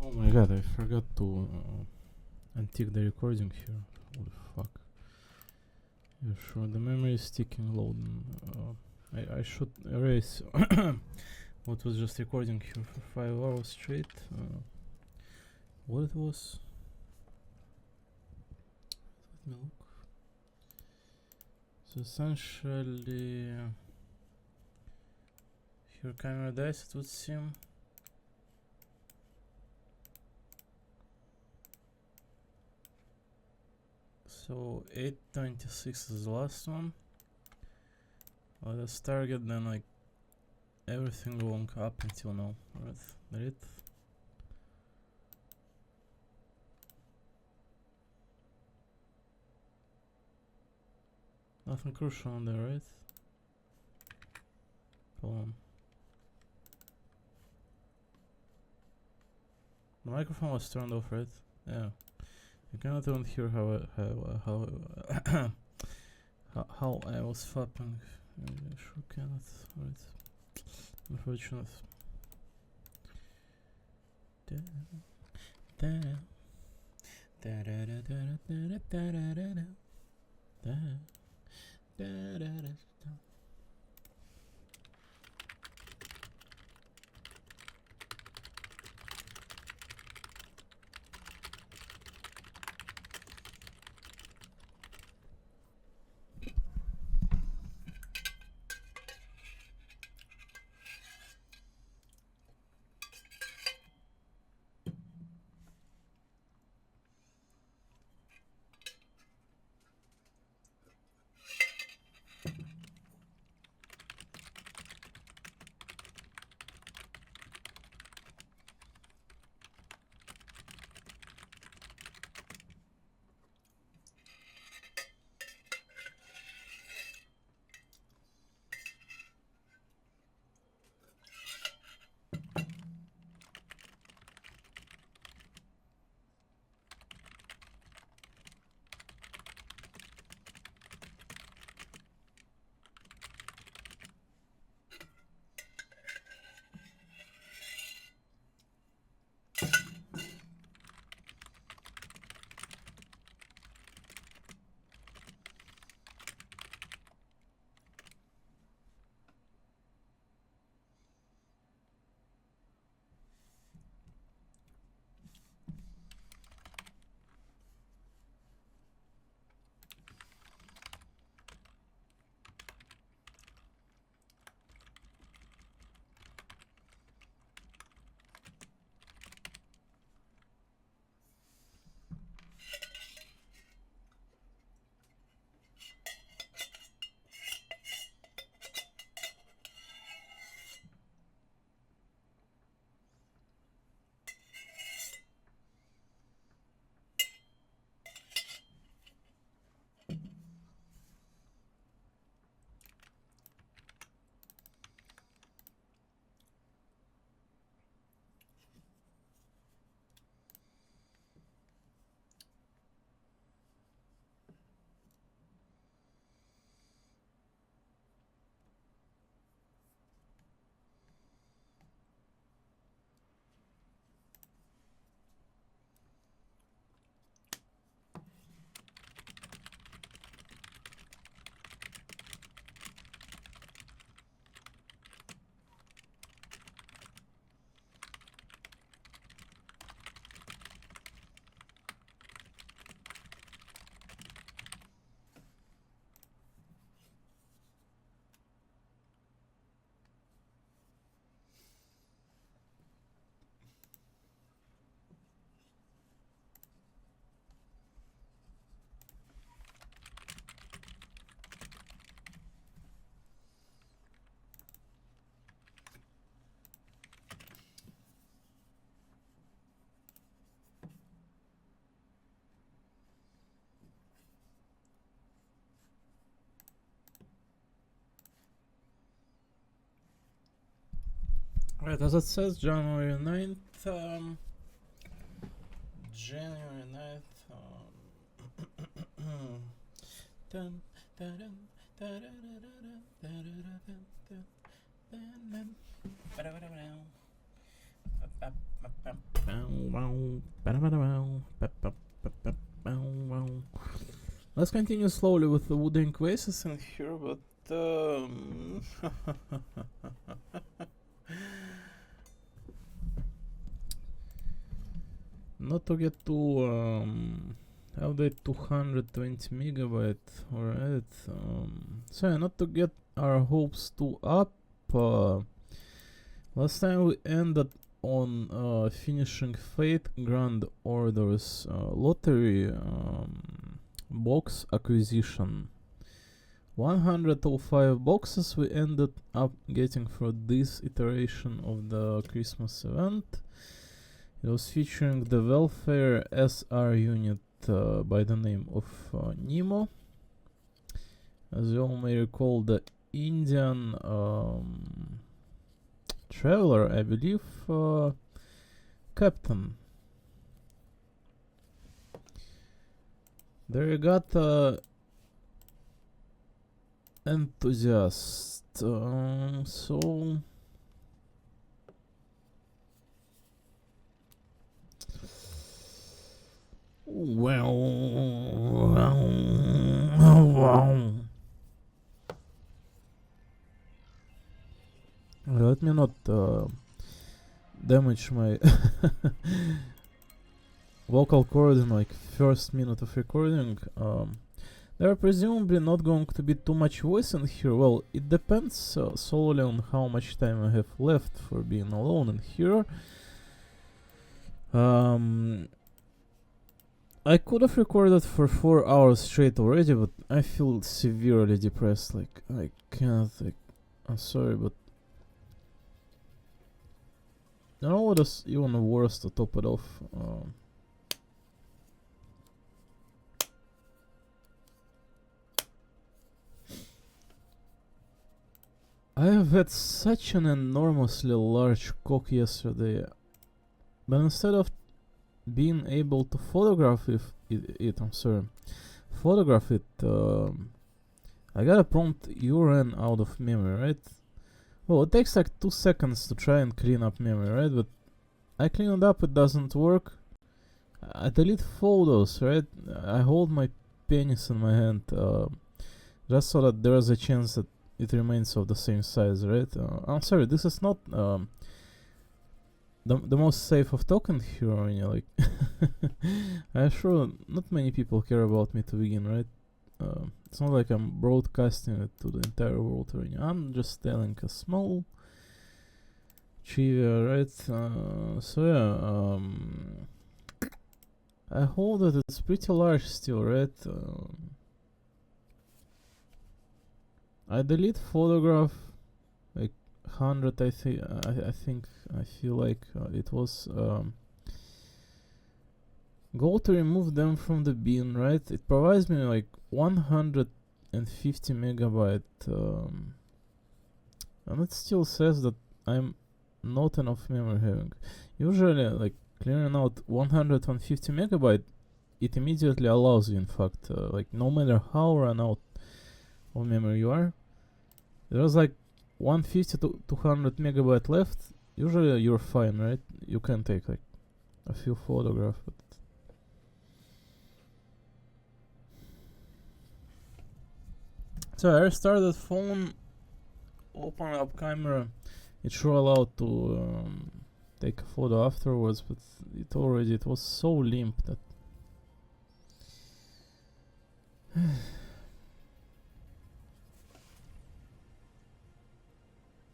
Oh my god, I forgot to untick the recording here. What the fuck? Yeah, sure, the memory is sticking loading. I should erase what was just recording here for 5 hours straight. What it was? Let me look. So essentially, here camera dies, it would seem. So 826 is the last one. Let's target then like everything going up until now. Alright, that it? Nothing crucial on there, right? Come on. The microphone was turned off, right? Yeah. You cannot even hear how I was fapping. I sure cannot. Right. Unfortunate. Right, as it says, January 9th, January 9th, dun, dun, dun, dun, dun, dun, dun, dun, dun, dun, dun, dun. Let's continue slowly with the wooden quizzes in here, but not to get to update 220 megabyte, alright. So not to get our hopes too up. Last time we ended on finishing Fate Grand Orders lottery box acquisition. 105 boxes we ended up getting for this iteration of the Christmas event. It was featuring the welfare SR unit by the name of Nemo. As you all may recall, the Indian traveler, I believe, captain. There you got enthusiast. So let me not damage my vocal cord in like first minute of recording. There are presumably not going to be too much voice in here. Well, it depends solely on how much time I have left for being alone in here. I could have recorded for 4 hours straight already, but I feel severely depressed. Like, I can't, like, I'm sorry, but you know what is even worse to top it off? I have had such an enormously large cock yesterday, but instead of being able to photograph photograph it, I got a prompt urine out of memory, right? Well, it takes like 2 seconds to try and clean up memory, right? But I clean it up, it doesn't work. I delete photos, right? I hold my penis in my hand, just so that there is a chance that it remains of the same size, right? I'm sorry, this is not the most safe of talking here, I mean, like I'm sure not many people care about me to begin, right? It's not like I'm broadcasting it to the entire world or anything. I'm just telling a small trivia, right? So yeah, I hold it, it's pretty large still, right? I delete photograph like 100. I feel like it was. Go to remove them from the bin, right? It provides me like 150 megabyte, and it still says that I'm not enough memory having. Usually, like clearing out 150 megabyte, it immediately allows you. In fact, like no matter how run out of memory you are, there's like 150 to 200 megabyte left. Usually you're fine, right? You can take like a few photographs, but so I restarted phone, open up camera. It sure allowed to take a photo afterwards, but it was so limp that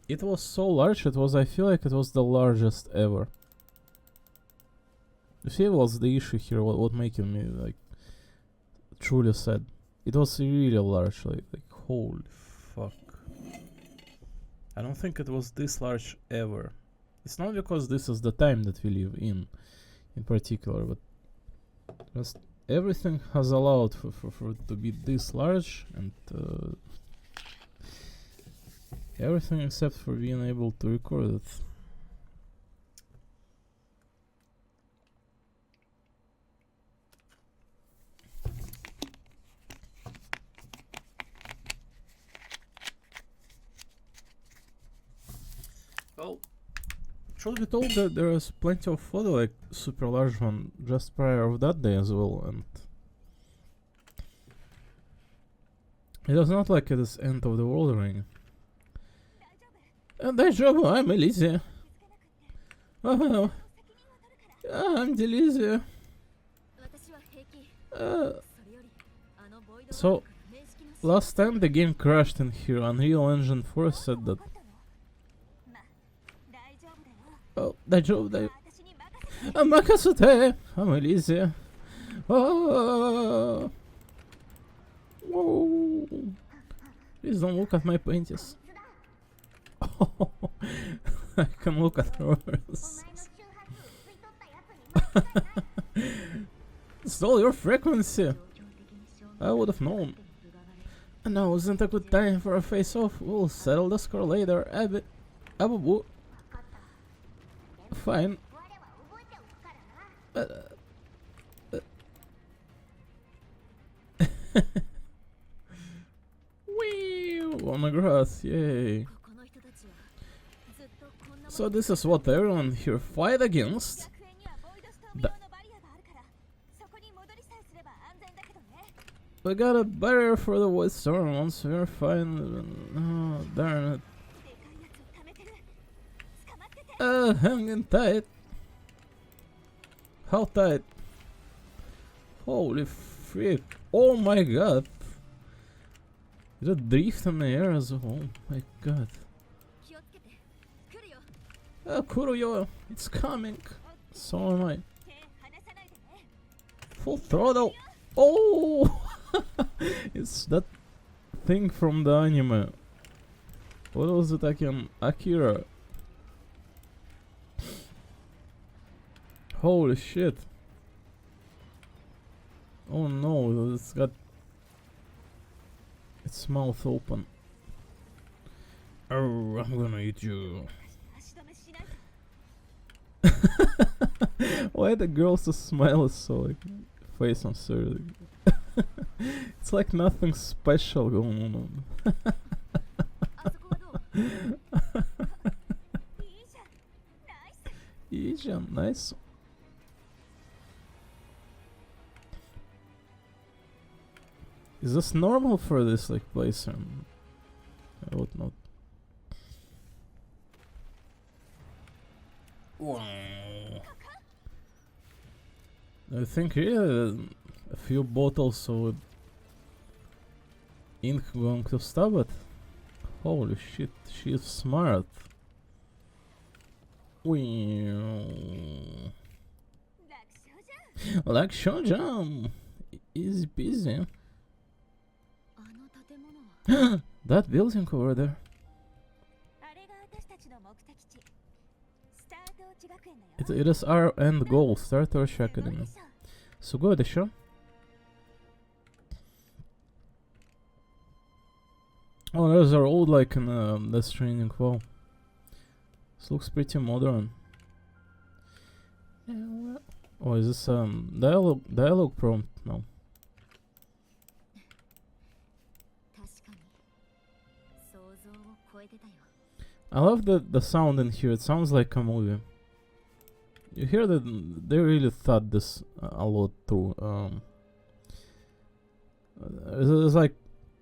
it was so large. I feel like it was the largest ever. You see, what's the issue here? What making me like truly sad? It was really large, like holy fuck. I don't think it was this large ever. It's not because this is the time that we live in particular, but just everything has allowed for it to be this large, and everything except for being able to record it. Should be told that there is plenty of other like super large one just prior of that day as well, and it was not like it is end of the world or anything. Daijoubu, I'm Elise. Oh, I'm Delizia. So, last time the game crashed in here, Unreal Engine 4 said that. Oh, Daijoubu, Makasute, I'm Elise. Oh, whoa. Please don't look at my panties. Oh, I can look at hers. Stole your frequency. I would have known. And now isn't a good time for a face-off. We'll settle the score later. Abubu. Fine. Wee! On the grass, yay. So this is what everyone here fight against. We got a barrier for the void storm once we're fine. Oh, darn it. Hanging tight. How tight? Holy freak. Oh my god. Did it drift in the air as well? Oh my god. Kuruyo, it's coming. So am I. Full throttle. Oh! It's that thing from the anime. What was it again? Akira. Holy shit. Oh no, it's got its mouth open. Oh, I'm gonna eat you. Why the girl's smile is so like face on serious? It's like nothing special going on. Asian, nice. Is this normal for this like place? I would not. Wow. I think here a few bottles of ink going to stop it. Holy shit, she is smart. Like Shojam. Easy peasy. That building over there. It is our end goal, Star Torch Academy. So go, Desho. Oh, those are old like in this training. Wow. This looks pretty modern. Oh, is this dialogue prompt? No. I love the sound in here. It sounds like a movie. You hear that they really thought this a lot through. There's like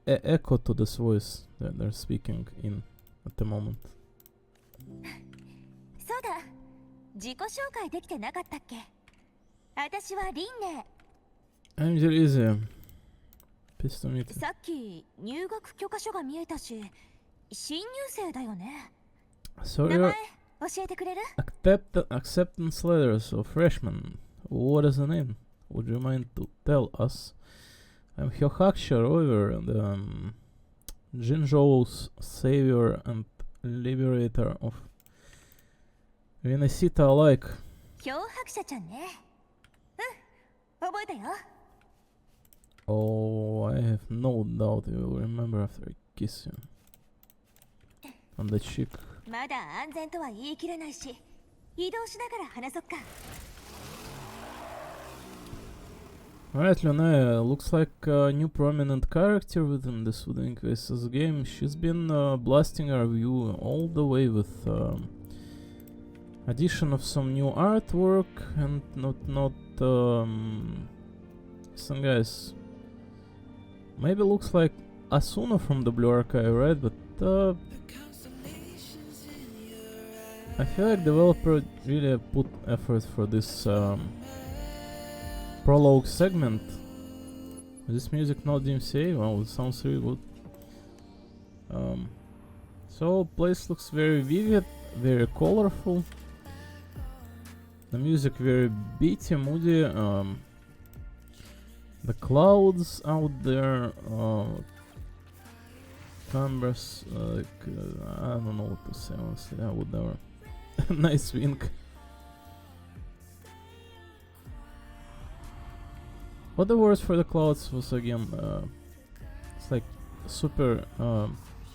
echo to this voice that they're speaking in at the moment. I'm Delizia. Pissed to meet you. さっき入学許可書が見えたし、新入生だよね。 So 名 you're 前教えてくれる？ acceptance letters of freshmen. What is the name? Would you mind to tell us? I'm Hyohakusha Rover, and Jinzhou's savior and liberator of Renesita alike. 漂白者ちゃんね。うん、覚えたよ。 Oh, I have no doubt you will remember after I kiss you on the cheek. まだ安全とは言い切れないし、移動しながら話そっか。 Alright, Lunaya looks like a new prominent character within the Sudden Quests game. She's been blasting our view all the way with Addition of some new artwork and not some guys. Maybe looks like Asuna from the Blue Archive, right? But I feel like developer really put effort for this prologue segment. This music not DMCA? Wow, it sounds really good. So place looks very vivid, very colorful. The music very beaty, moody. The clouds out there, canvas, I don't know what to say honestly, I would never. Nice wink. What the words for the clouds was again, it's like super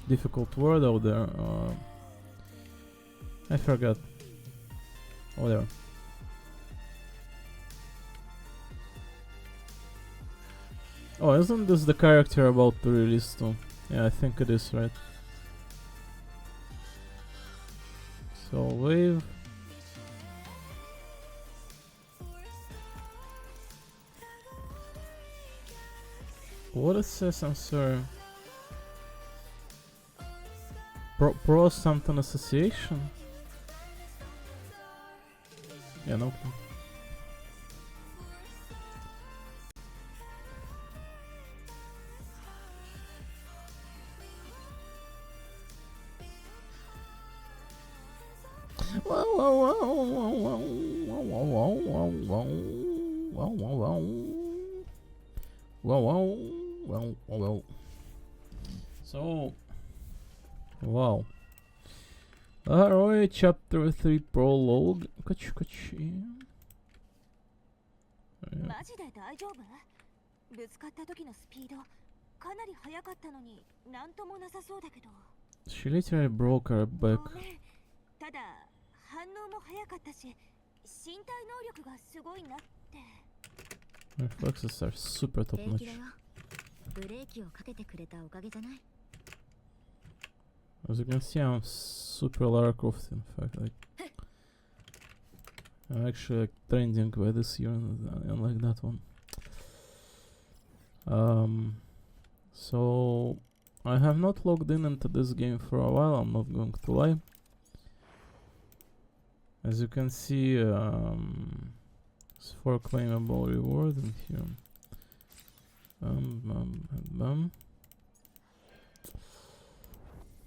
difficult word out there. I forgot. Whatever. Oh, isn't this the character about to release too? Yeah, I think it is, right? So, wave. What it says, I'm sorry. Pro something association? Yeah, no clue. So, wow. Alright, chapter 3 prologue. Kachi. マジで大丈夫？ぶつかった時のスピードかなり速かったのになんともなさそうだけど。 She literally broke her back. ごめん。ただ反応も速かったし身体能力がすごいなって。 Reflexes are super top notch. ブレーキをかけてくれたおかげじゃない。 As you can see, I'm super Lara Croft. In fact, like I'm actually like trending by this year, unlike that one. So I have not logged in into this game for a while. I'm not going to lie. As you can see, it's for claimable reward in here.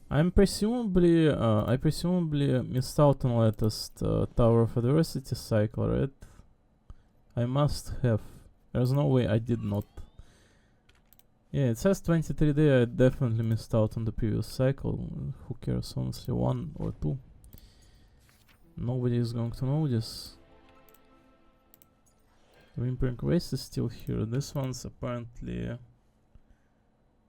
I presumably missed out on latest Tower of Adversity cycle, right? I must have. There's no way I did not. Yeah, it says 23 day. I definitely missed out on the previous cycle. Who cares? Honestly, 1 or 2. Nobody is going to know this. Whimpering Waste is still here. This one's apparently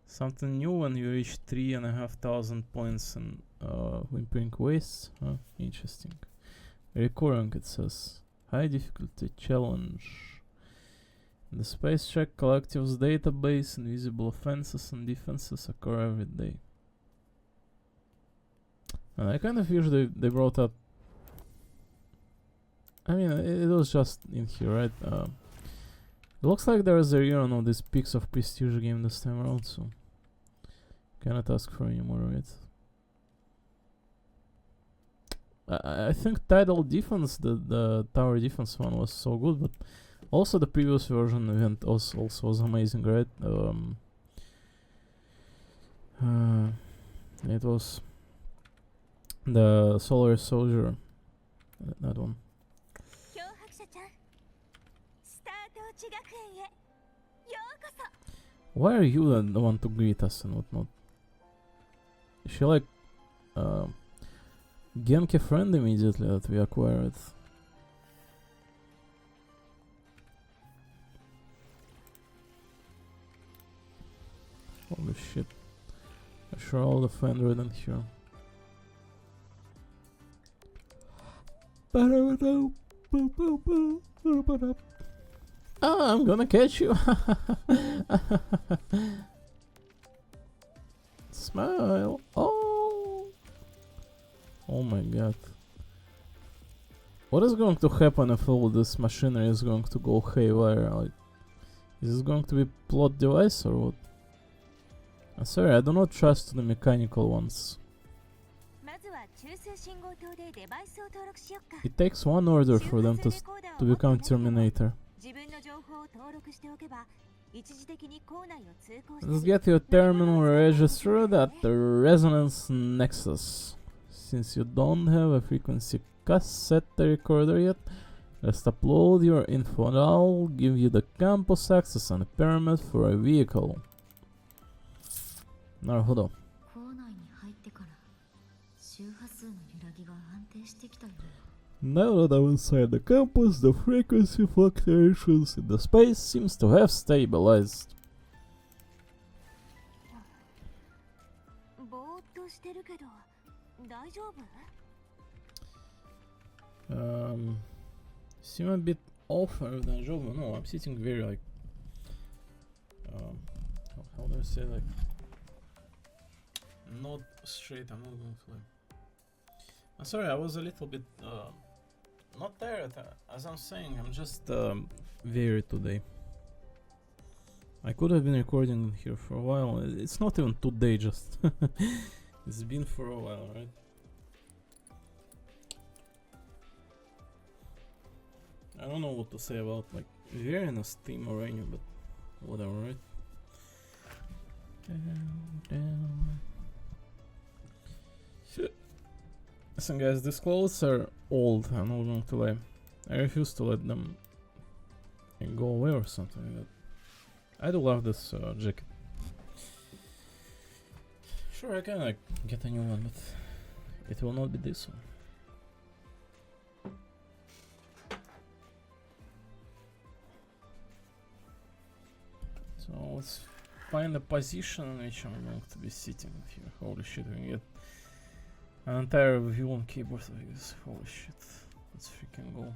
something new when you reach 3,500 points in Whimpering Waste. Huh? Interesting. Recurring, it says. High difficulty challenge. The Space Check Collective's database, invisible offenses and defenses occur every day. And I kind of wish they brought up. I mean, it was just in here, right? It looks like there is a rerun of this Peaks of Prestige game this time around, so cannot ask for any more, right? I think Tidal Defense, the Tower Defense one, was so good, but also the previous version event also was amazing, right? It was the Solar Soldier, that one. Why are you the one to greet us and whatnot? Is she like Genki friend immediately that we acquired? Holy shit. I'm sure all the Fenrir in here. Oh, I'm gonna catch you. Smile. Oh my god. What is going to happen if all this machinery is going to go haywire? Like, is this going to be plot device or what? I'm sorry, I do not trust the mechanical ones. まずは中枢信号塔でデバイスを登録しよっか。 It takes one order 周 for 波 them 数 to レコーダー to を持って become なければ Terminator. 自分の情報を登録しておけば一時的に構内を通行し Let's たり get your terminal registered at the Resonance Nexus. Since you don't have a frequency cassette recorder yet, just upload your info and I'll give you the campus access and a permit for a vehicle. なるほど。構内に入ってから周波数の揺らぎが安定してきたよ。 Now that I'm inside the campus, the frequency fluctuations in the space seems to have stabilized. ぼーっとしてるけど大丈夫？ Seem a bit off than Jova. No, I'm sitting very like how do I say, like not straight. I'm not going to like. I'm sorry, I was a little bit not tired. As I'm saying, I'm just very today. I could have been recording here for a while. It's not even today, just it's been for a while, right? I don't know what to say about like Verenus theme already, but whatever, right? Listen guys, these clothes are old, I'm not going to lie. I refuse to let them go away or something like that. I do love this jacket. Sure, I can like get a new one, but it will not be this one. So let's find a position in which I'm going to be sitting here. Holy shit, we can get an entire view on keyboard like this. Holy shit, let's freaking go.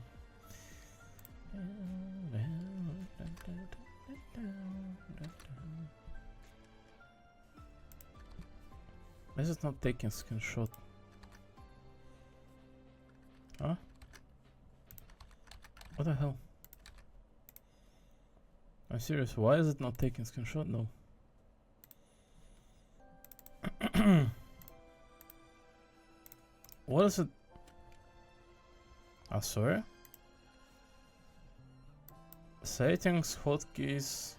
Why is it not taking screenshot? Huh? What the hell? I'm serious, why is it not taking screenshot though? What is it? I swear? Settings, hotkeys.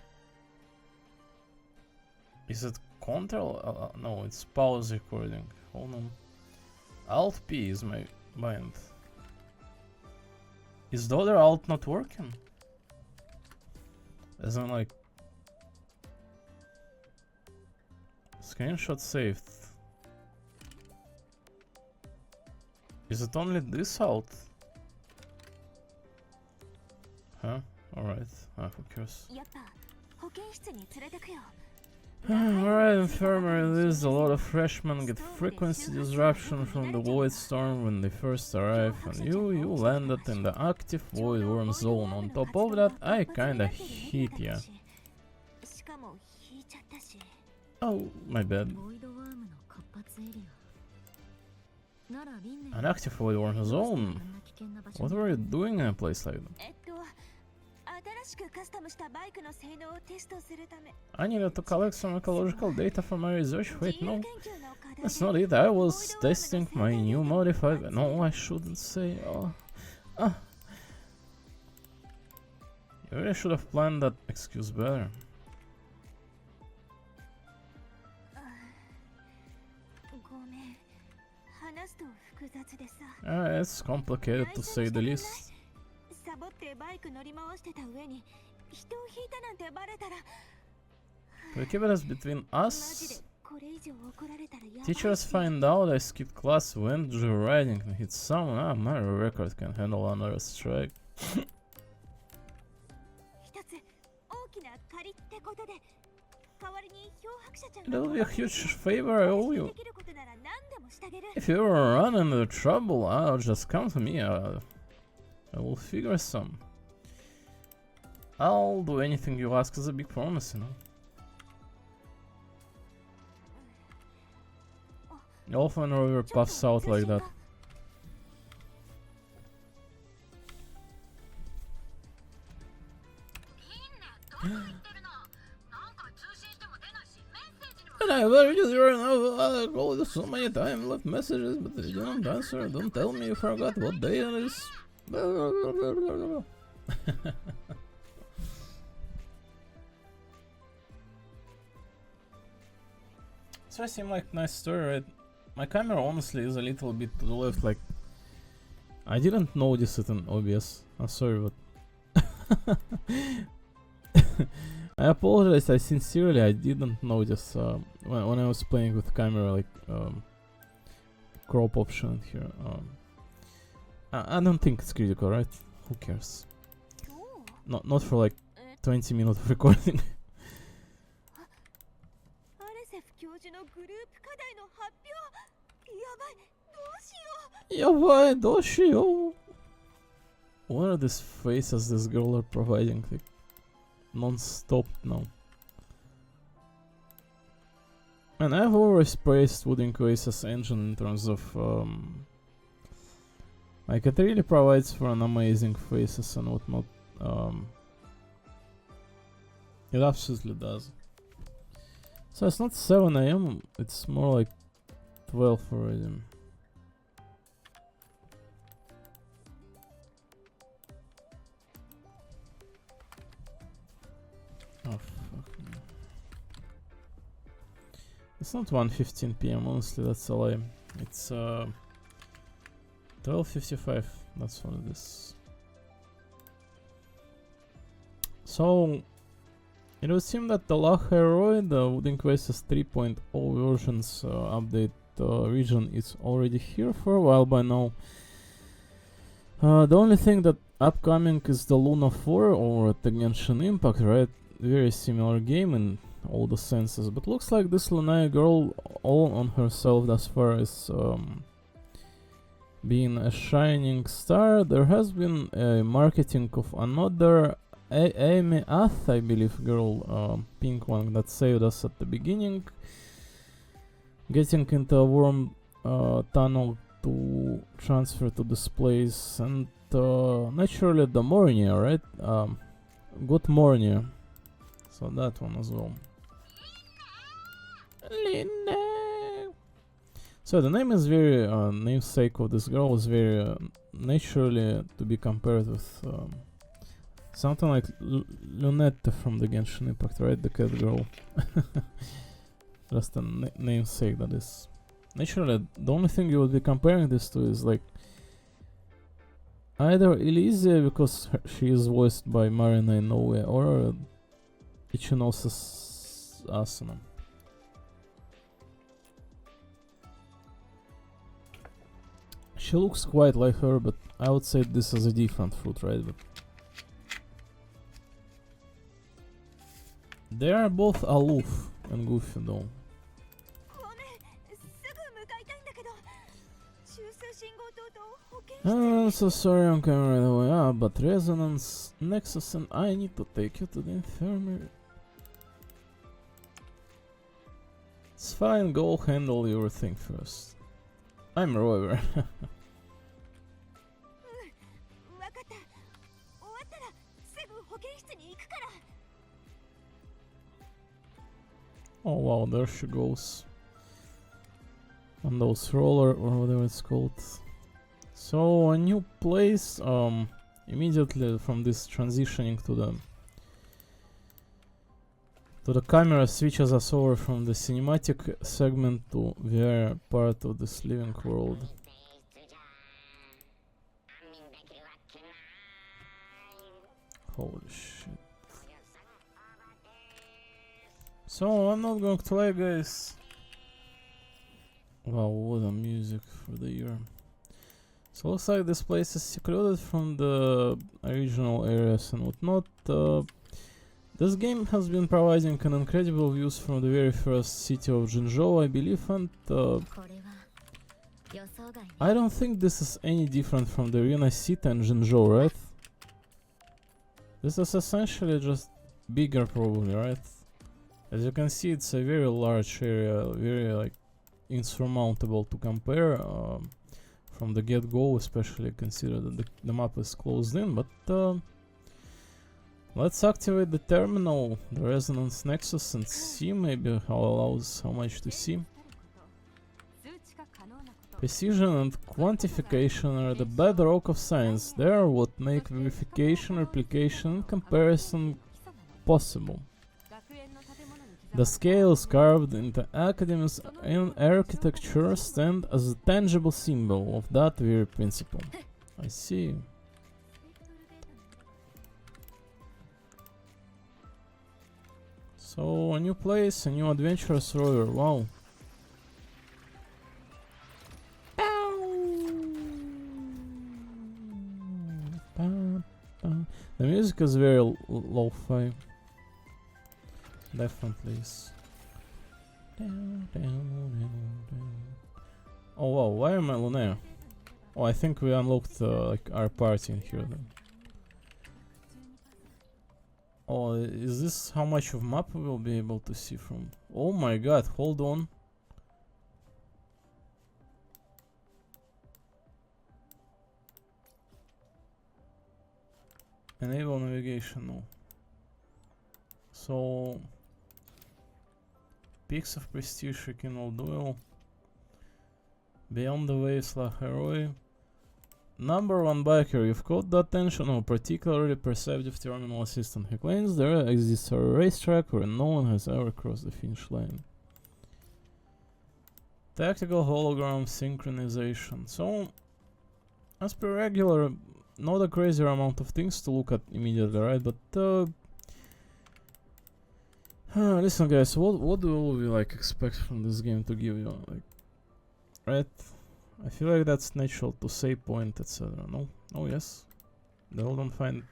Is it control? No, it's pause recording. Hold on. Alt P is my bind. Is the other alt not working? As in like screenshot saved. Is it only this alt? Huh? Alright. Ah, who cares? やっぱ保健室に連れてくよ。 Alright, infirmary, there's a lot of freshmen get frequency disruption from the void storm when they first arrive, and you landed in the active void worm zone. On top of that, I kinda hit ya. しかも引いちゃったし。 Oh, my bad. ボイドワームの活発エリア。なら輪廻 An active void worm zone? What were you doing in a place like that? 新しくカスタムしたバイクの性能をテストするため。 I needed to collect some ecological data for my research. Wait, no, 自由研究の課題で that's not it. I was testing my new modified. No, I shouldn't say. You really should have planned that excuse better. ごめん。話すと複雑でさ。 It's complicated to say the least. サボってバイク乗り回してた上に人を引いたなんてバレたら To keep it as between マジで us, これ以上怒られたらやばい teachers find out I skipped class, went joyriding and hit someone. Ah, my record can handle another strike. 一つ大きな借りってことで代わりに漂白者ちゃん It'll be a huge favor I owe で you. きることなら何でもしてあげる If you ever run into trouble, I'll just come to me. I will figure some. I'll do anything you ask as a big promise, you know. Often Rover puffs out like that. And I already called so many times, left messages, but they didn't answer. Don't tell me you forgot what day it is. So it seemed like nice story, right? My camera honestly is a little bit to the left, like I didn't notice it in OBS. I'm sorry, but I apologize. I sincerely didn't notice when I was playing with camera, like crop option here. I don't think it's critical, right? Who cares? 今日 Not for like 20 minutes of recording. アレセフ教授のグループ課題の発表やばいどうしよう Yavai, doshio. What are these faces this girl are providing? Like, non-stop now. And I've always praised Wooden Oasis engine in terms of like it really provides for an amazing faces and whatnot. It absolutely does. So it's not 7 AM, it's more like 12 already. Oh fuck me. It's not 1:15 PM, honestly, that's a lie. It's 12:55, that's what it is. So it would seem that the La Heroi, the Wooden Oasis 3.0 versions update region is already here for a while by now. The only thing that upcoming is the Luna 4 or the Genshin Impact, right? Very similar game in all the senses, but looks like this Lunaya girl all on herself as far as being a shining star. There has been a marketing of another Amy Ath, I believe, girl, pink one that saved us at the beginning, getting into a worm tunnel to transfer to this place, and naturally the Mornia, right? Good Mornia. So that one as well. Lina. So the name is very namesake of this girl is very naturally to be compared with something like Lunette from the Genshin Impact, right? The cat girl. Just a namesake that is. Naturally, the only thing you would be comparing this to is like either Elysia because she is voiced by Marina Inoue, or Ichinose Asuna. She looks quite like her, but I would say this is a different fruit, right? But they are both aloof and goofy though. ごめんすぐ向かいたいんだけど中枢信号塔と保健室 I'm so sorry I'm coming right away. But Resonance, Nexus and I need to take you to the infirmary. It's fine, go handle your thing first. I'm Rover. わかった終わったらすぐ保健室に行くから Oh wow, there she goes. On those roller or whatever it's called. So a new place, immediately from this transitioning to the camera switches us over from the cinematic segment to VR part of this living world. Holy shit. So I'm not going to lie, guys. Wow, what a music for the year. So looks like this place is secluded from the original areas and whatnot. This game has been providing an incredible views from the very first city of Jinzhou, I believe, and これは予想外ね I don't think this is any different from the Arena City and Jinzhou, right? This is essentially just bigger probably, right? As you can see, it's a very large area, very like insurmountable to compare from the get-go, especially consider that the map is closed in, but Let's activate the terminal, the resonance nexus, and see maybe how allows how much to see. Precision and quantification are the bedrock of science. They are what make verification, replication, and comparison possible. The scales carved into Academy's architecture stand as a tangible symbol of that very principle. I see. So, a new place, a new adventurous rover, wow. The music is very lo-fi. Definitely is. Oh wow, why am I Lunaire? Oh, I think we unlocked like our party in here then. Oh, is this how much of map we will be able to see from? Oh my god, hold on. Enable navigation, no. So, peaks of prestige, Rekindle Duel, Beyond the Waves, La Heroe. Number 1 biker, you've caught the attention of a particularly perceptive terminal assistant. He claims there exists a racetrack where no one has ever crossed the finish line. Tactical hologram synchronization. So, as per regular, not a crazy amount of things to look at immediately, right? But listen, guys, what do we like expect from this game to give you, like, right? I feel like that's natural to save point, etc. No? Oh yes. They all don't find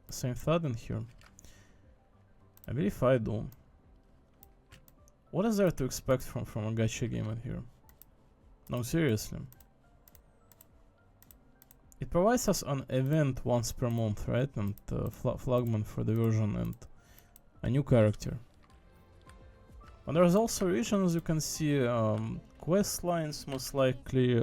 same thought in here. I believe I do. What is there to expect from a gacha game in here? No, seriously. It provides us an event once per month, right? And flagman for the version and a new character. And there's also regions you can see, quest lines most likely,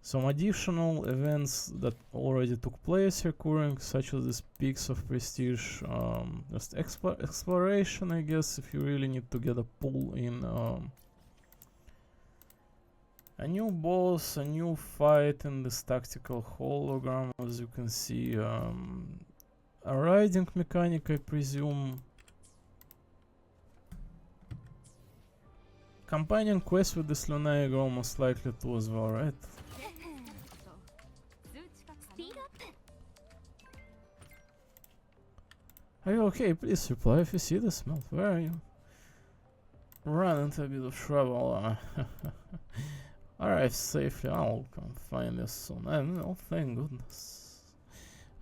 some additional events that already took place recurring, such as these peaks of prestige, just exploration, I guess, if you really need to get a pull in. A new boss, a new fight in this tactical hologram, as you can see, a riding mechanic, I presume. Companion quest with this Lunaire girl most likely too as well, right? Are you okay? Please reply if you see this melt. Where are you? Run into a bit of trouble. Arrive safely. I'll come find you soon. Oh, thank goodness.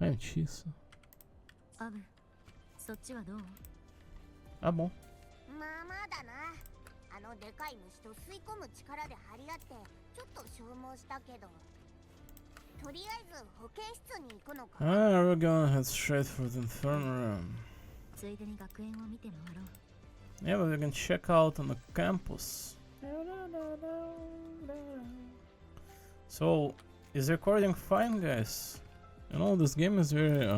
I'm cheese. Ah bon? でかい虫と吸い込む力で張り合ってちょっと消耗したけどとりあえず保健室に行くのか we're gonna head straight for the infirmary. ついでに学園を見て回ろう Yeah, but we can check out on the campus. So, is recording fine, guys? You know, this game is very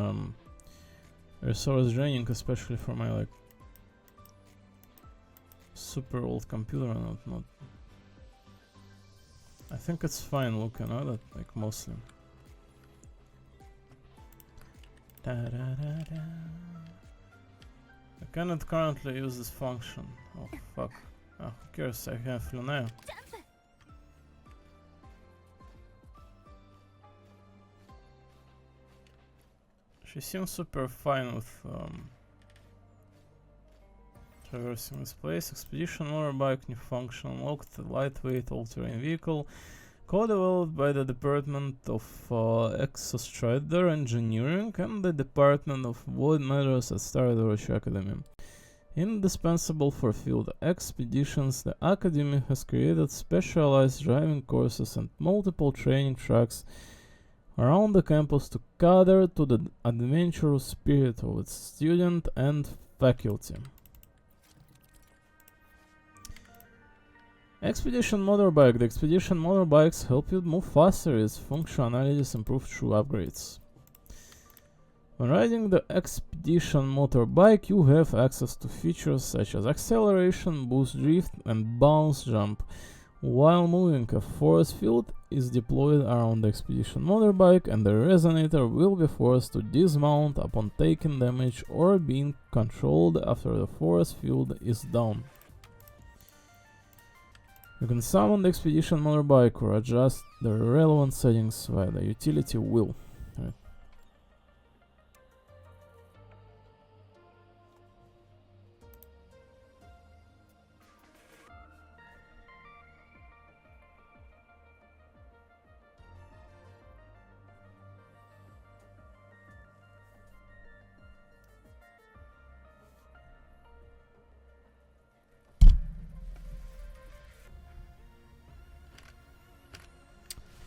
resource draining, especially for my like super old computer and whatnot. I think it's fine looking at it, like mostly. Da, da, da, da. I cannot currently use this function. Oh fuck. Oh, who cares? I have Lunaire. She seems super fine with traversing this place. Expedition motorbike, new function unlocked, lightweight all-terrain vehicle, co-developed by the Department of Exostrider Engineering and the Department of Void Matters at Star Orochi Academy. Indispensable for field expeditions, the Academy has created specialized driving courses and multiple training tracks around the campus to cater to the adventurous spirit of its student and faculty. Expedition Motorbike. The Expedition Motorbikes help you move faster. Its functionality is improved through upgrades. When riding the Expedition motorbike, you have access to features such as acceleration, boost drift, and bounce jump. While moving, a force field is deployed around the Expedition motorbike, and the resonator will be forced to dismount upon taking damage or being controlled after the force field is down. You can summon the Expedition motorbike or adjust the relevant settings via the utility wheel. Right.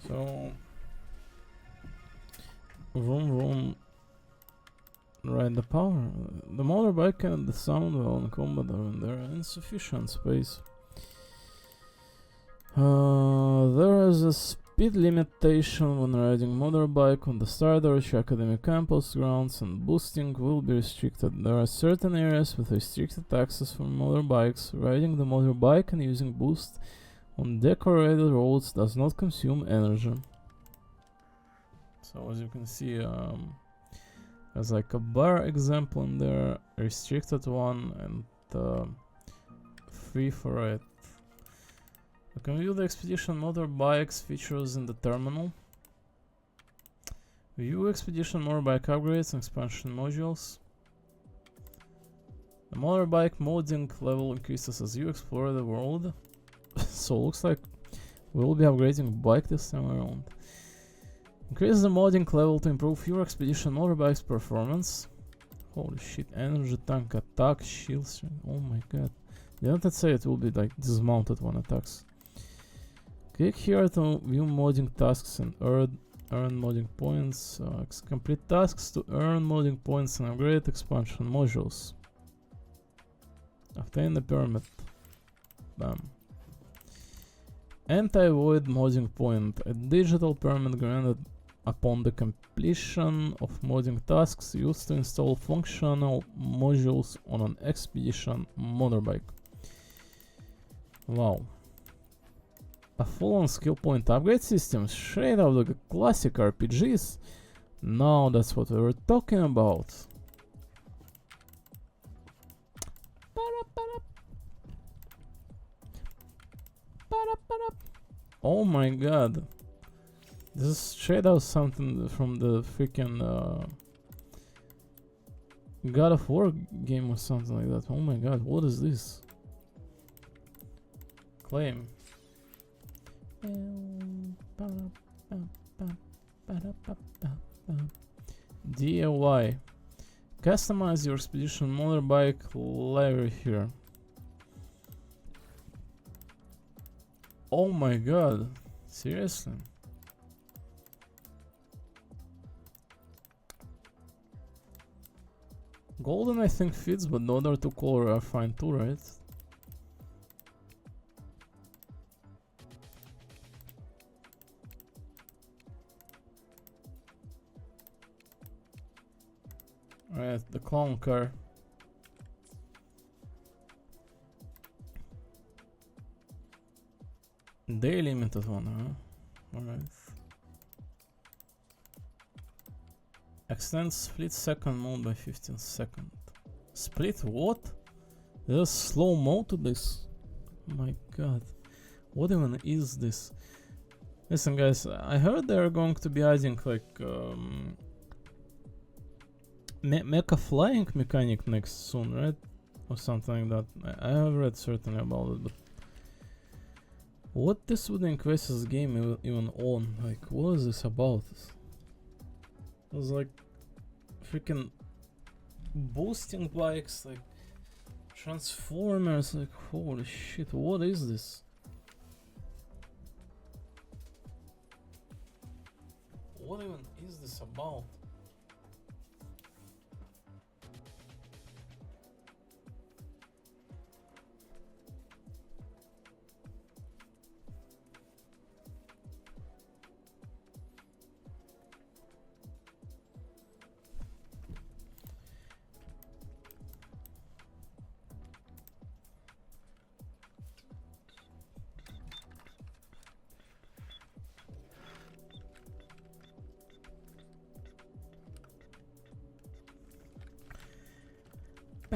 So, vroom vroom, ride the power. The motorbike and the sound while in combat are in their insufficient space. There is a speed limitation when riding motorbike on the Stardust Academy campus grounds, and boosting will be restricted. There are certain areas with restricted access for motorbikes. Riding the motorbike and using boost on decorated roads does not consume energy. So as you can see, there's like a bar example in there, restricted one, and free for it. You can view the Expedition motorbikes features in the terminal. View Expedition motorbike upgrades and expansion modules. The motorbike modding level increases as you explore the world. So looks like we'll be upgrading bike this time around. Increase the modding level to improve your Expedition motorbike's performance. Holy shit, energy tank attack, shields. Oh my god. Didn't it say it will be like dismounted when attacks? Click here to view modding tasks and earn modding points. Complete tasks to earn modding points and upgrade expansion modules. Obtain the permit. Bam. Anti-void modding point. A digital permit granted upon the completion of modding tasks used to install functional modules on an Expedition motorbike. Wow. A full-on skill point upgrade system straight out of the classic RPGs. Now that's what we were talking about. Oh my god. This is straight out something from the freaking God of War game or something like that. Oh my god, what is this? Claim. DIY. Customize your Expedition motorbike library here. Oh my god, seriously? Golden I think fits, but the other two colors are fine too, right? Alright, the clown car. Day limited one, huh? Alright. Extend split second mode by 15 seconds. Split what? There's slow mo to this? Oh my god. What even is this? Listen guys, I heard they're going to be adding like mecha flying mechanic next soon, right? Or something like that. I have read certainly about it, but what this would increase this game even on? Like, what is this about? It was like freaking boosting bikes, like transformers, like holy shit, what is this? What even is this about?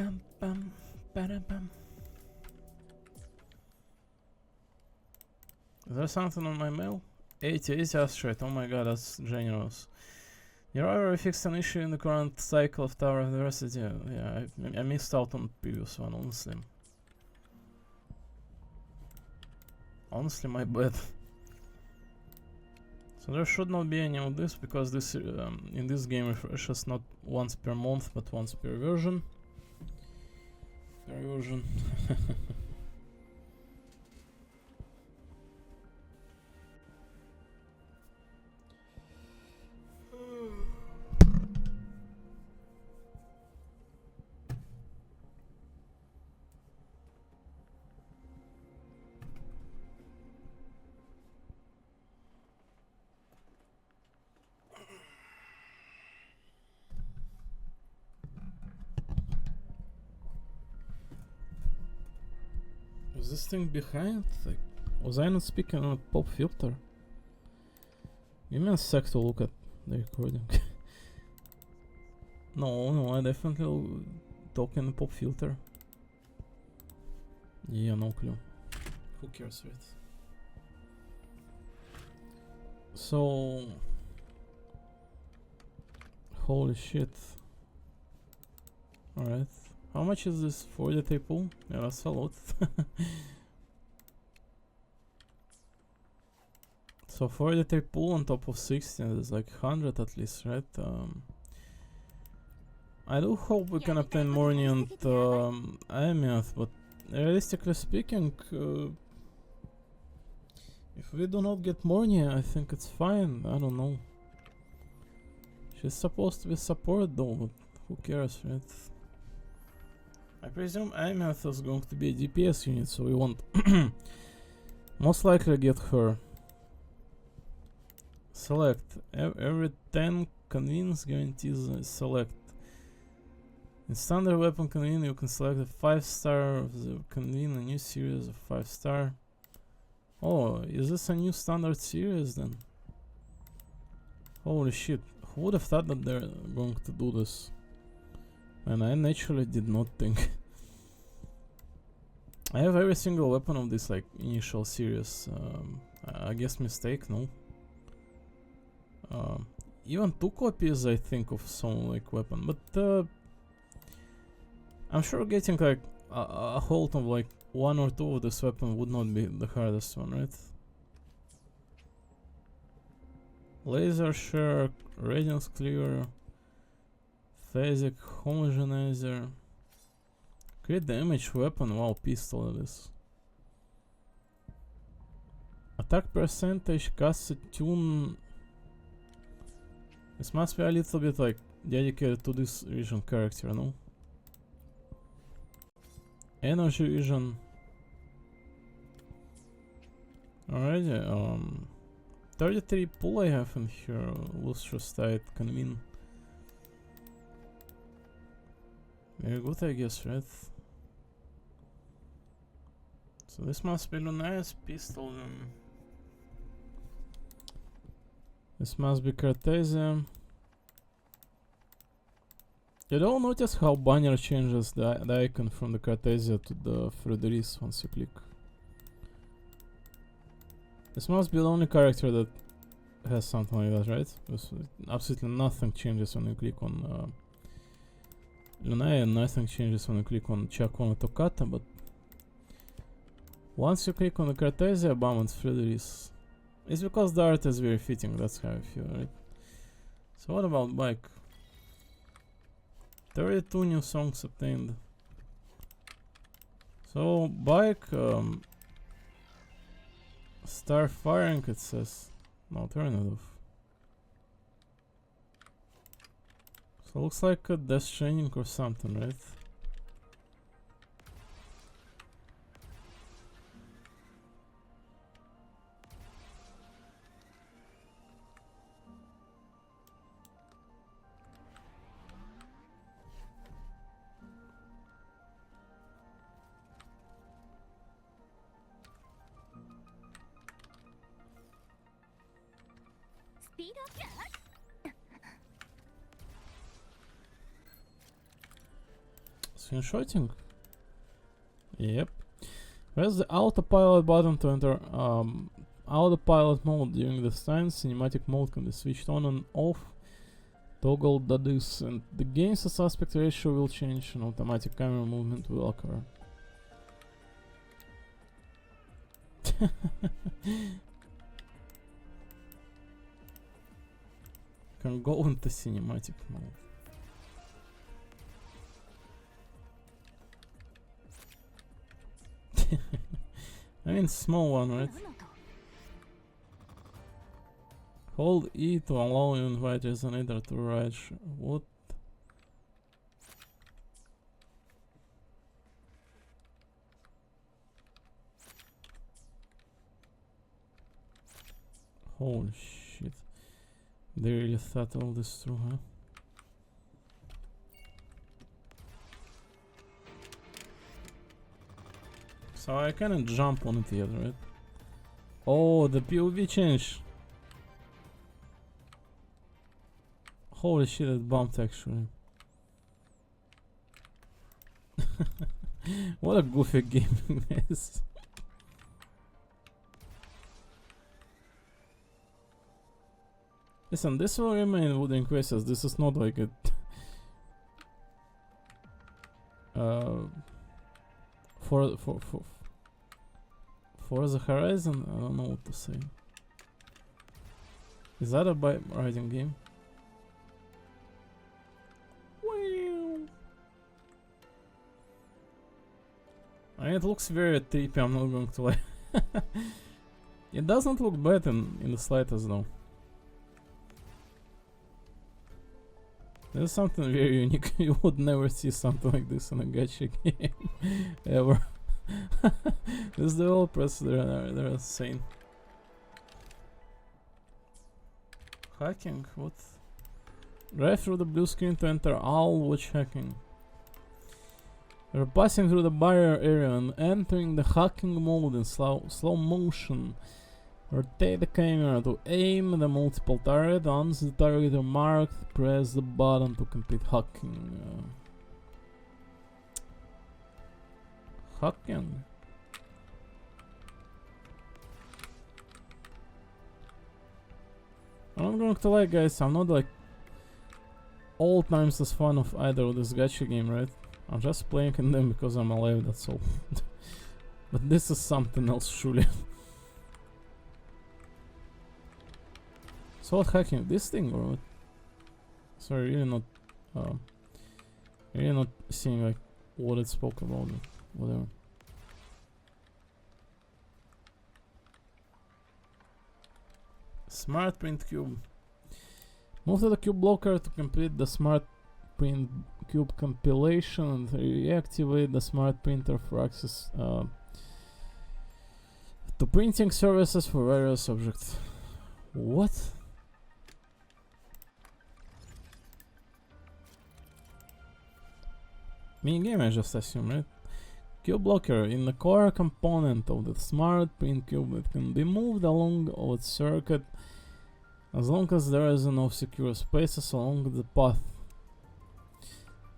Bam, bam, bam, bam. Is there something on my mail? 80 asteroid. Oh my god, that's generous. Your already fixed an issue in the current cycle of Tower of Diversity. Yeah, I missed out on the previous one, honestly. Honestly, my bad. So there should not be any of this, because this in this game refreshes not once per month, but once per version. Is this thing behind? Like, was I not speaking on a pop filter? Give me a sec to look at the recording. No, I definitely talk in a pop filter. Yeah, no clue. Who cares, right? So... Holy shit. Alright. How much is this 40 pool? Yeah, that's a lot. So 40 pool on top of 60 is like 100 at least, right? I do hope we can obtain more neon Amiath, but realistically speaking, if we do not get Mornia, I think it's fine. I don't know. She's supposed to be support though, but who cares, right? I presume Amiath is going to be a DPS unit, so we won't most likely get her. Select. Every 10 convenience guarantees select. In standard weapon convene, you can select a 5-star of the convene a new series of 5-star. Oh, is this a new standard series then? Holy shit. Who would have thought that they're going to do this? And I naturally did not think. I have every single weapon of this like initial series. I guess mistake, no? Even 2 copies I think of some like weapon, but I'm sure getting like a hold of like 1 or 2 of this weapon would not be the hardest one, right? Laser Shark, Radiance Clear, Phasic Homogenizer, crit damage weapon, wow, pistol it is. Attack percentage, cast tune. This must be a little bit like dedicated to this region character, no? Energy vision. Alrighty, 33 pull I have in here. Lustrous Tide, Convene. Very good, I guess, right? So this must be Lunaeus pistol then. This must be Cartesian. Did you all notice how banner changes the icon from the Cartesia to the Frederis once you click? This must be the only character that has something like that, right? Because absolutely nothing changes when you click on Lunaya, and nothing changes when you click on Chacon Tokata, but once you click on the Cartesia, bam, it's Frederis. It's because the art is very fitting, that's how I feel, right? So what about bike? 32 new songs obtained. So bike, star firing it says. No, turn it off. So looks like a Death Stranding or something, right? Screenshotting? Yep. Press the autopilot button to enter autopilot mode. During this time, cinematic mode can be switched on and off. Toggle this, and the game's aspect ratio will change and automatic camera movement will occur. Can go into cinematic mode. I mean, small one, right? Hold E to allow you invite resonator to ride. What? Holy shit. They really thought all this through, huh? So I cannot jump on it yet, right? Oh, the POV changed. Holy shit, it bumped actually. What a goofy game is. Listen, this will remain wooden quests. This is not like it. For the Horizon, I don't know what to say. Is that a bike riding game? I mean, it looks very trippy, I'm not going to lie. It doesn't look bad in the slightest though. There's something very unique. You would never see something like this in a gacha game ever. These developers, they're insane. Hacking? What? Drive through the blue screen to enter all watch hacking. You're passing through the barrier area and entering the hacking mode in slow motion. Rotate the camera to aim the multiple target. Once the target is marked, press the button to complete hacking. Hacking? I'm not going to lie, guys, I'm not like all times as fun of either of this gacha game, right? I'm just playing in them because I'm alive, that's all. But this is something else, surely. So what, hacking this thing or what? Sorry, really not seeing like what it spoke about, whatever. Smart print cube. Move to the cube blocker to complete the smart print cube compilation and reactivate the smart printer for access to printing services for various objects. What? Minigame, I just assume, right? Cube blocker in the core component of the smart print cube. It can be moved along its circuit as long as there is enough secure spaces along the path.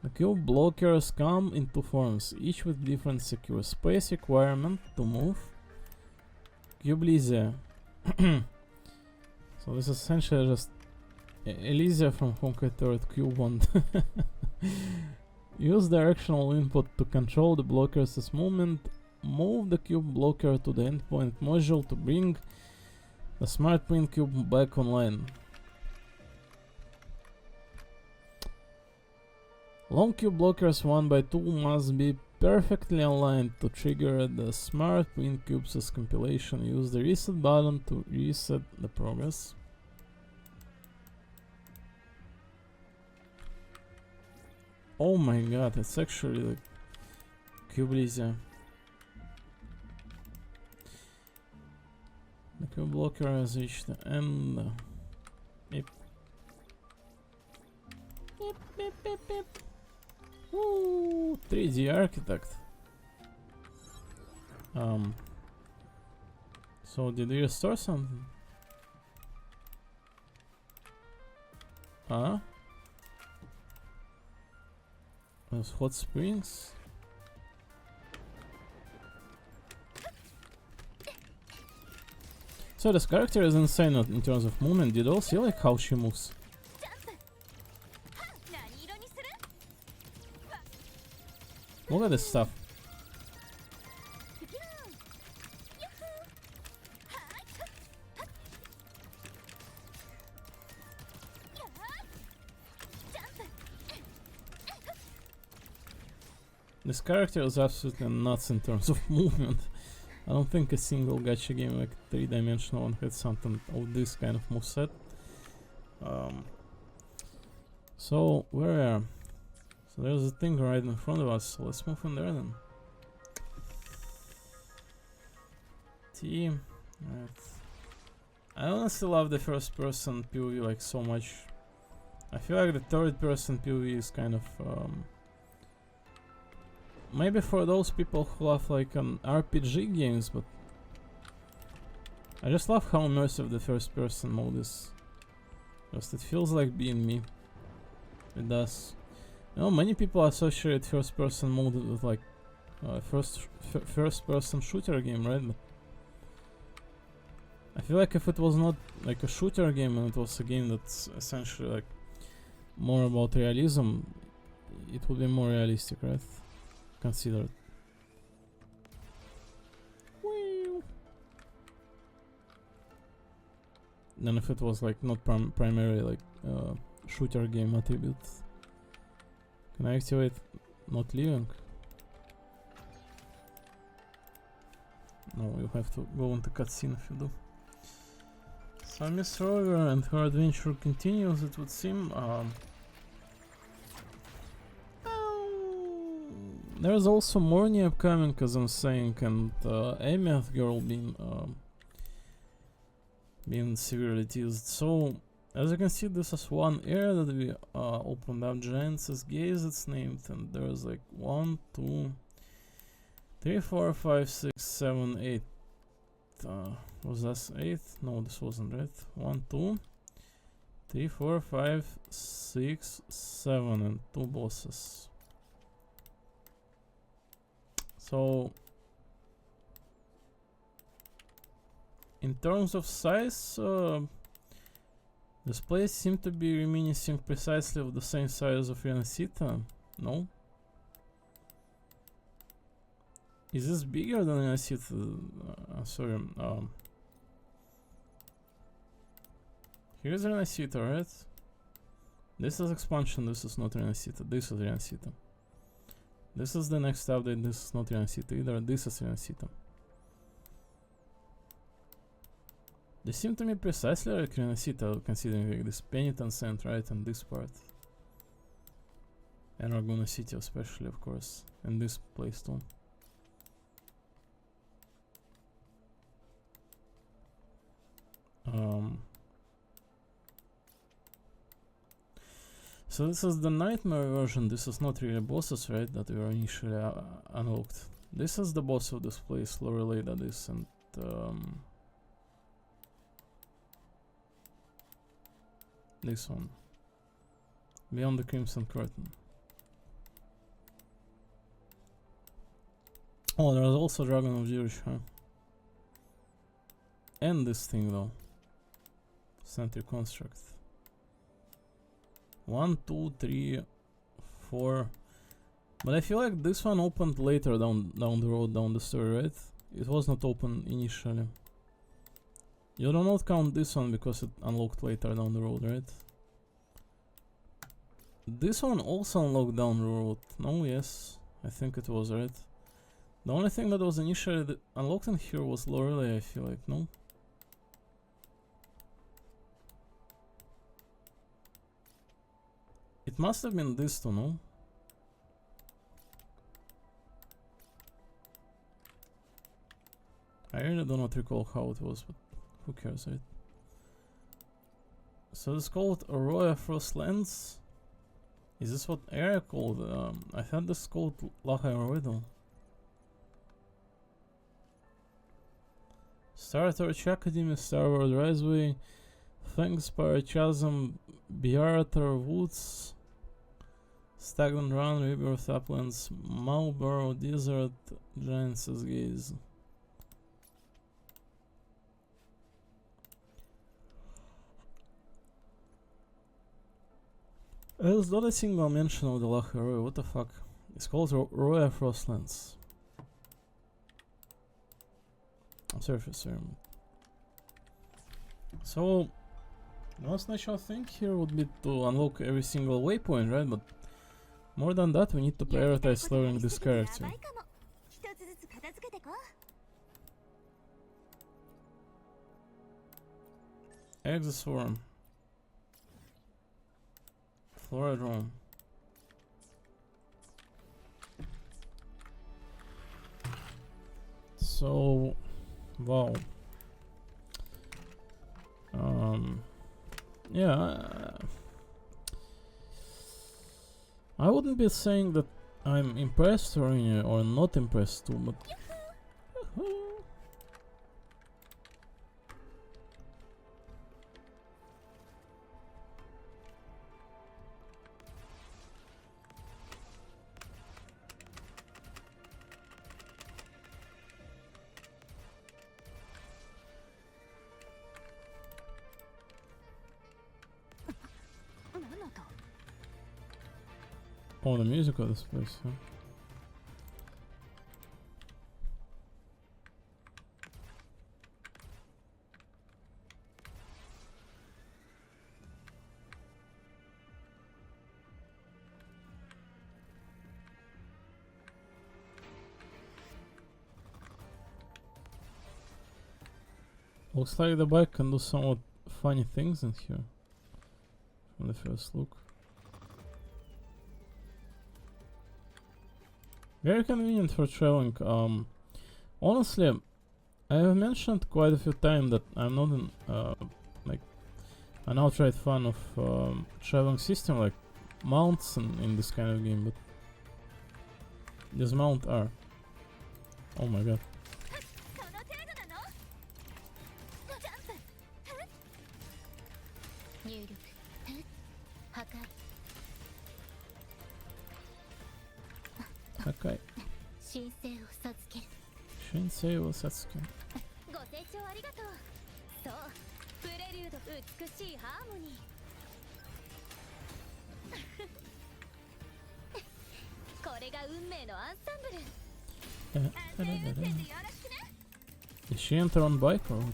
The cube blockers come in two forms, each with different secure space requirement to move. Cube Elysia. So this is essentially just Elysia from Honkai Star Rail Cube 1. Use directional input to control the blockers' movement. Move the cube blocker to the endpoint module to bring the smart print cube back online. Long cube blockers 1 by 2 must be perfectly aligned to trigger the smart print cube's compilation. Use the reset button to reset the progress. Oh my god, it's actually like Cube Elysia. The cube blocker has reached the end. Beep. Beep, beep, beep, beep. Woo! 3D Architect. So did you restore something? Huh? There's hot springs. So this character is insane in terms of movement. Did you all see like how she moves? Look at this stuff. This character is absolutely nuts in terms of movement. I don't think a single gacha game like 3-dimensional one had something of this kind of moveset. So where? So there's a thing right in front of us. So let's move in there then. T. Right. I honestly love the first-person POV like so much. I feel like the third-person POV is kind of maybe for those people who love like RPG games, but I just love how immersive the first person mode is. Just it feels like being me. It does. You know, many people associate first person mode with like first person shooter game, right? But I feel like if it was not like a shooter game and it was a game that's essentially like more about realism, it would be more realistic, right? Considered. Then if it was like not primarily like shooter game attribute. Can I activate not leaving? No, you have to go into cutscene if you do. So Miss Rover and her adventure continues, it would seem. There's also Morny upcoming, as I'm saying, and Ameth girl being severely teased. So, as you can see, this is one area that we opened up. Giants' Gaze, it's named, and there's like 1, 2, 3, 4, 5, 6, 7, 8. Was this 8? No, this wasn't right. 1, 2, 3, 4, 5, 6, 7, and 2 bosses. So, in terms of size, this place seems to be reminiscing precisely of the same size of Renacita. No? Is this bigger than Renacita? Sorry. Here's Renacita, right? This is expansion, this is not Renacita, this is Renacita. This is the next update, this is not Renacita either, this is Renacita. They seem to me precisely like Renacita, considering like this Penitence End, right, and this part. And Raguna City especially, of course, and this place too. So this is the nightmare version. This is not really bosses, right, that were initially unlocked. This is the boss of this place, Lorelei that is, and this one. Beyond the Crimson Curtain. Oh, there's also Dragon of Zurich, huh? And this thing though. Sentry Construct. 1, 2, 3, 4. But I feel like this one opened later down the road, down the story, right? It was not open initially. You do not count this one because it unlocked later down the road, right? This one also unlocked down the road. No, yes. I think it was, right? The only thing that was initially unlocked in here was Lorelei, I feel like, no? It must have been this too, no? I really do not recall how it was, but who cares, right? So it's called Aurora Frostlands. Is this what area called? I thought this called Laha Riddle. Star Torch Academy, Star Wars Riseway, Fangspire Chasm, Biarrator Woods, Stagnant Run, Rebirth Uplands, Marlborough Desert, Giants' Gaze. There's not a single mention of the Lache Roy, what the fuck? It's called Roya Frostlands. Surface area. So, the most natural thing here would be to unlock every single waypoint, right? But more than that, we need to prioritize learning this character. Exoswarm. Florodrome. So, wow. Yeah, I wouldn't be saying that I'm impressed or not impressed too, but oh, the music of this place, huh? Looks like the bike can do somewhat funny things in here from the first look. Very convenient for traveling. Honestly, I have mentioned quite a few times that I'm not like an outright fan of traveling system like mounts in this kind of game, but this mount are. Oh my god. 破壊神聖を授ける神聖を授けるご清聴ありがとうそうプレリュード美しいハーモニーこれが運命のアンサンブル安静運転でよろしくね Is she enter on bike or what?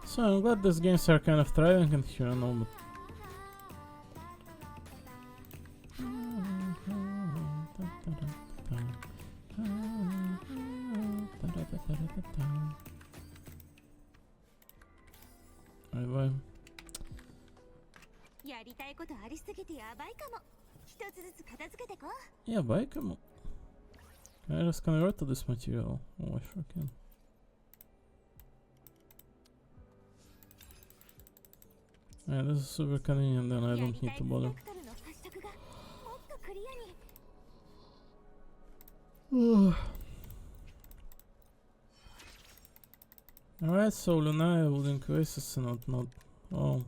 So I'm glad these games are kind of thriving in here, I know, but bye bye. やりたいことありすぎてやばいかも。一つずつ片付けてこう。やばいかも。Can I just convert to this material? Oh, I sure can. Yeah, this is super convenient, then I don't need to bother. Alright, so Lunaya will increase this and whatnot. Oh.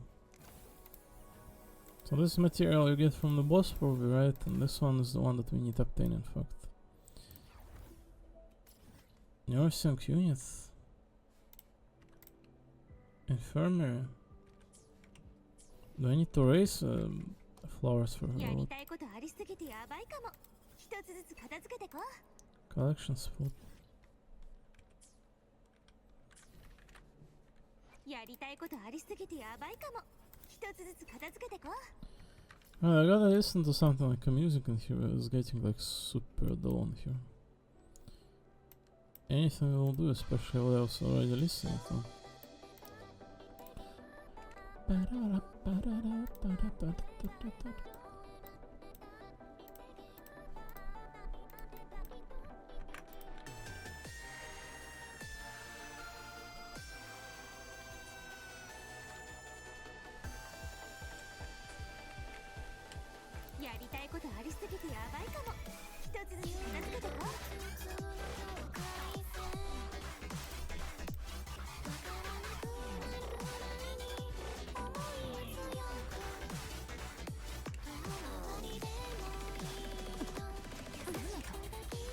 So this material you get from the boss probably, right? And this one is the one that we need to obtain, in fact. Nursing units. Infirmary. Do I need to raise flowers for her? Collection spot. I gotta listen to something like a music in here. It's getting like super dull in here. Anything will do, especially what I was already listening to. りたいことありすぎてやばいかも。一つずつ片付けてこう。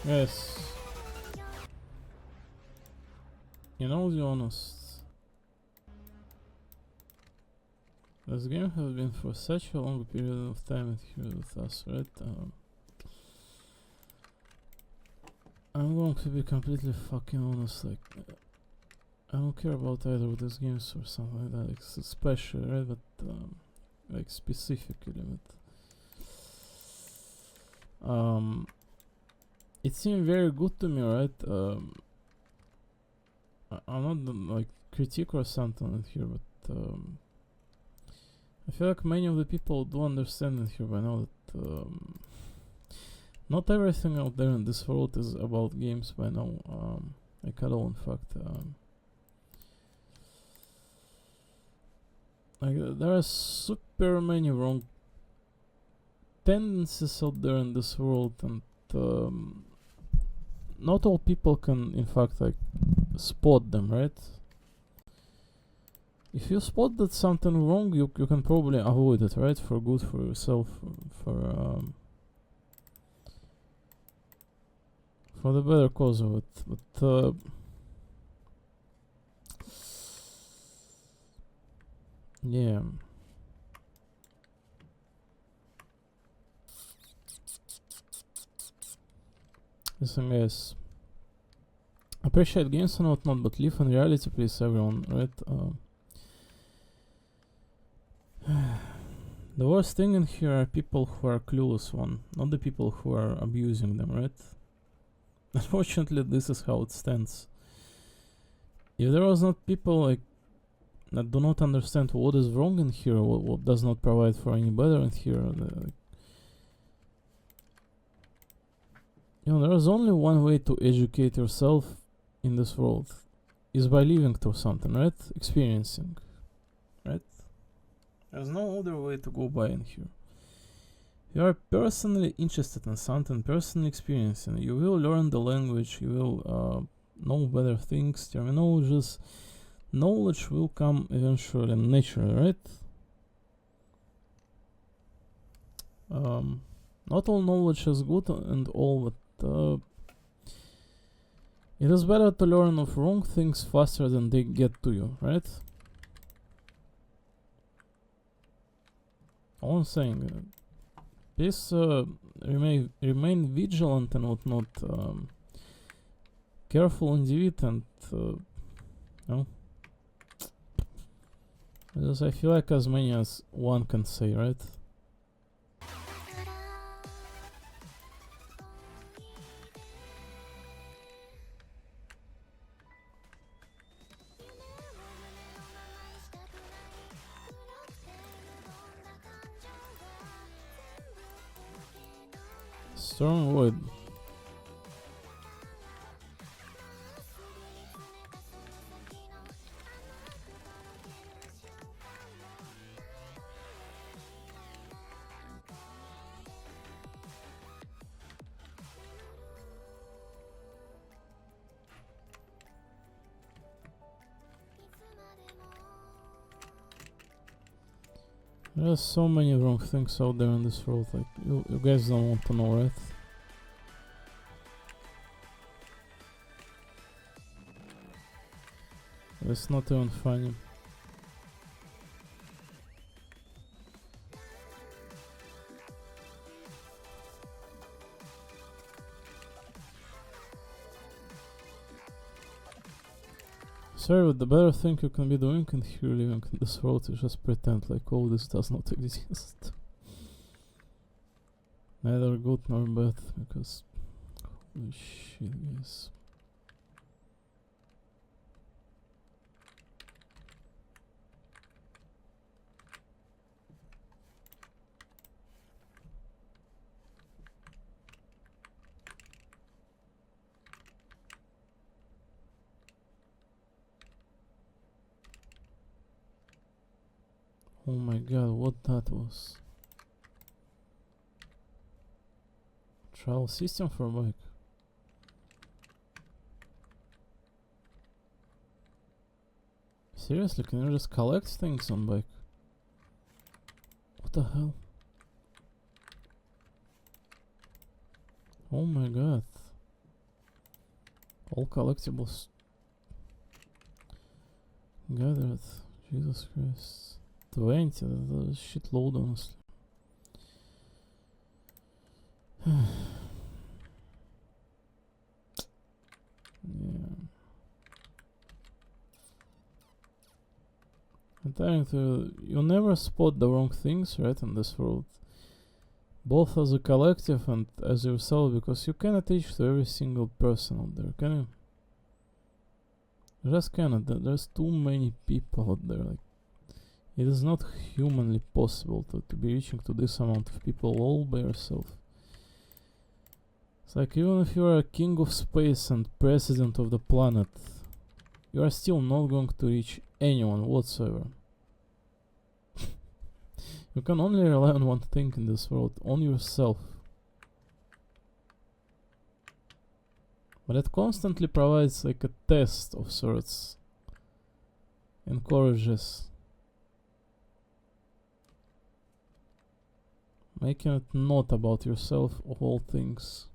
Yes. You know, to be honest, this game has been for such a long period of time here with us, right? I'm going to be completely fucking honest, like, I don't care about either of these games or something like that, especially, right? But, like, specifically, but, it seemed very good to me, right? I'm not like critique or something here, but I feel like many of the people do understand it here by now that not everything out there in this world is about games by now. Like at all, in fact. Like there are super many wrong tendencies out there in this world, and not all people can, in fact, like spot them, right? If you spot that something wrong, you can probably avoid it, right? For good, for yourself, for the better cause of it. But yeah. Listen, guys. Appreciate games and whatnot, but live in reality, please, everyone, right? The worst thing in here are people who are clueless, not the people who are abusing them, right? Unfortunately, this is how it stands. If there was not people like that do not understand what is wrong in here, what does not provide for any better in here, you know, there is only one way to educate yourself in this world, is by living through something, right? Experiencing, right? There's no other way to go by in here. If you are personally interested in something, personally experiencing, you will learn the language, you will know better things, terminologies. Knowledge will come eventually naturally, right? Not all knowledge is good and all, but it is better to learn of wrong things faster than they get to you, right? All I'm saying, please remain vigilant and whatnot, careful indeed, and you know, because I feel like as many as one can say, right? Stormwood. There are so many wrong things out there in this world, like, you guys don't want to know, right? It's not even funny. Sorry, but the better thing you can be doing in here living in this world is just pretend like all this does not exist. Neither good nor bad, because holy shit, guys. Oh my god, what that was. Trial system for bike. Seriously, can you just collect things on bike? What the hell? Oh my god. All collectibles gathered. Jesus Christ. 20, that's a shitload, honestly. Yeah. I'm telling you, you'll never spot the wrong things, right, in this world. Both as a collective and as yourself, because you cannot reach to every single person out there, can you? You just cannot. There's too many people out there. Like, it is not humanly possible to be reaching to this amount of people all by yourself. It's like, even if you are a king of space and president of the planet, you are still not going to reach anyone whatsoever. You can only rely on one thing in this world, on yourself. But it constantly provides like a test of sorts. Encourages. Making it not about yourself of all things.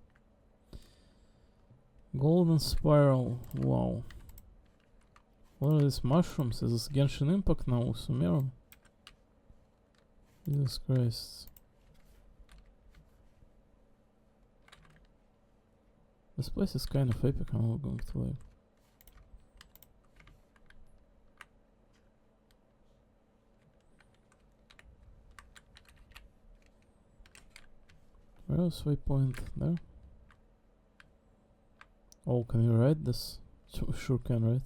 Golden Spiral, wow. What are these mushrooms? Is this Genshin Impact now, Sumeru? Jesus Christ. This place is kind of epic, I'm not going to lie. Where is waypoint? There? Oh, can you ride this? Sure can, right?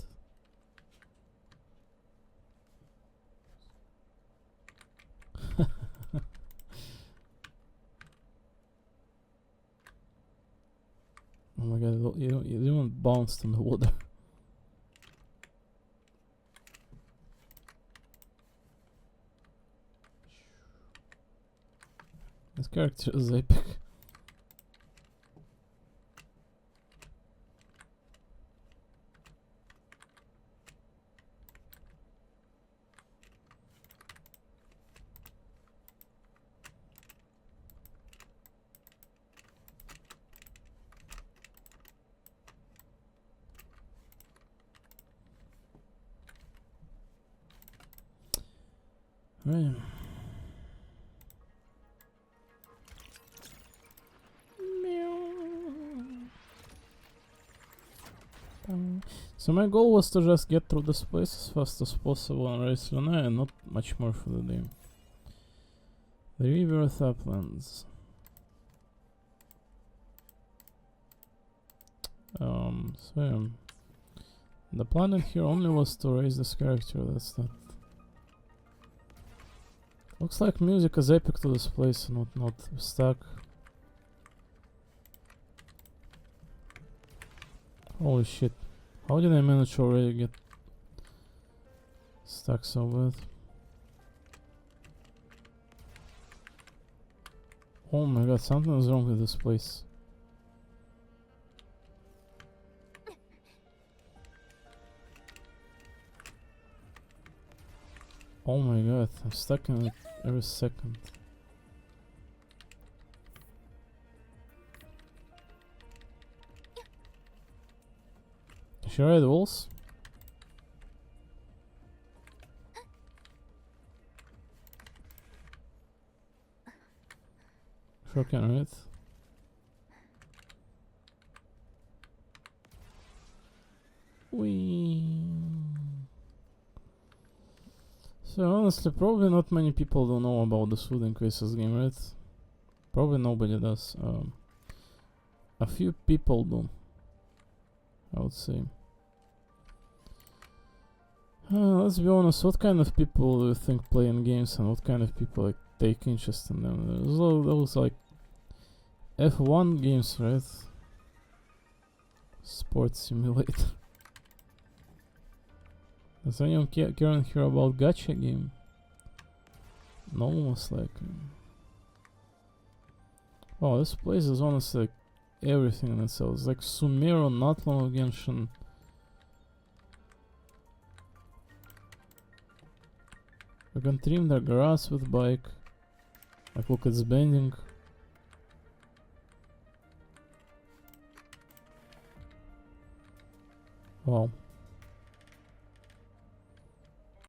Oh my god, you even bounced in the water. This character is epic. Right. So my goal was to just get through this place as fast as possible and race Luna, and not much more for the day. The Rebirth Uplands. So yeah. The plan here only was to raise this character, that's that. Looks like music is epic to this place, not stuck. Holy shit. How did I manage to already get stuck so bad? Oh my god, something is wrong with this place. Oh my god, I'm stuck in it every second. Should I ride walls? Sure can, right? Whee. So honestly, probably not many people don't know about the Soothing Crisis game, right? Probably nobody does. A few people do, I would say. Let's be honest, what kind of people do you think play in games and what kind of people like take interest in them? There's all those like F1 games, right? Sports simulator. Does anyone care and hear about gacha game? No, most likely. Oh, this place is honestly like everything in itself. It's like Sumero, Natlan Genshin. You can trim the grass with bike. Like, look, it's bending. Wow.